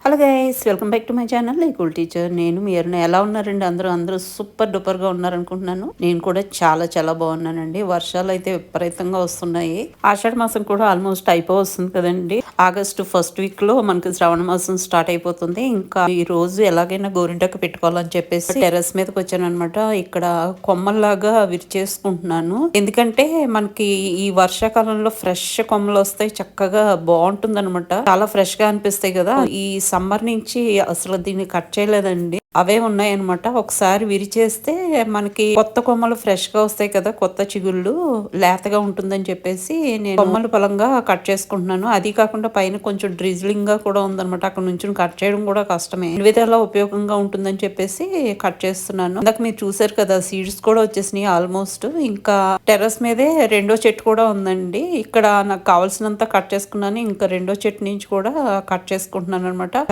Hello guys, welcome back to my channel cool teacher. నేను మీ అరుణ. ఎలా ఉన్నారండి? అందరూ సూపర్ డూపర్ గా ఉన్నారనుకుంటున్నాను. నేను కూడా చాలా చాలా బాగున్నానండి. వర్షాలు అయితే విపరీతంగా వస్తున్నాయి. ఆషాఢ మాసం కూడా ఆల్మోస్ట్ వస్తుంది కదండి. ఆగస్టు ఫస్ట్ వీక్ లో మనకి శ్రావణ మాసం స్టార్ట్ అయిపోతుంది. ఇంకా ఈ రోజు ఎలాగైనా గోరింటాకు పెట్టుకోవాలని చెప్పేసి టెర్రస్ మీదకి వచ్చాను అనమాట. ఇక్కడ కొమ్మల్లాగా విరిచేసుకుంటున్నాను. ఎందుకంటే మనకి ఈ వర్షాకాలంలో ఫ్రెష్ కొమ్మలు వస్తాయి, చక్కగా బాగుంటుంది అనమాట. చాలా ఫ్రెష్ గా అనిపిస్తాయి కదా. ఈ సమ్మర్ నుంచి అసలు దీన్ని కట్ చేయలేదండి. అవే ఉన్నాయన్నమాట. ఒకసారి విరిచేస్తే మనకి కొత్త కొమ్మలు ఫ్రెష్ గా వస్తాయి కదా, కొత్త చిగుళ్ళు లేతగా ఉంటుందని చెప్పేసి నేను కొమ్మలు బలంగా కట్ చేసుకుంటున్నాను. అది కాకుండా పైన కొంచెం డ్రిజ్లింగ్ గా కూడా ఉందన్నమాట. అక్కడ నుంచి కట్ చేయడం కూడా కష్టమే. విధాలా ఉపయోగంగా ఉంటుందని చెప్పేసి కట్ చేస్తున్నాను. ఇందాక మీరు చూసారు కదా, సీడ్స్ కూడా వచ్చేసినాయి ఆల్మోస్ట్. ఇంకా టెర్రస్ మీదే రెండో చెట్టు కూడా ఉందండి. ఇక్కడ నాకు కావాల్సినంత కట్ చేసుకున్నాను. ఇంకా రెండో చెట్టు నుంచి కూడా కట్ చేసుకుంటున్నాను అనమాట.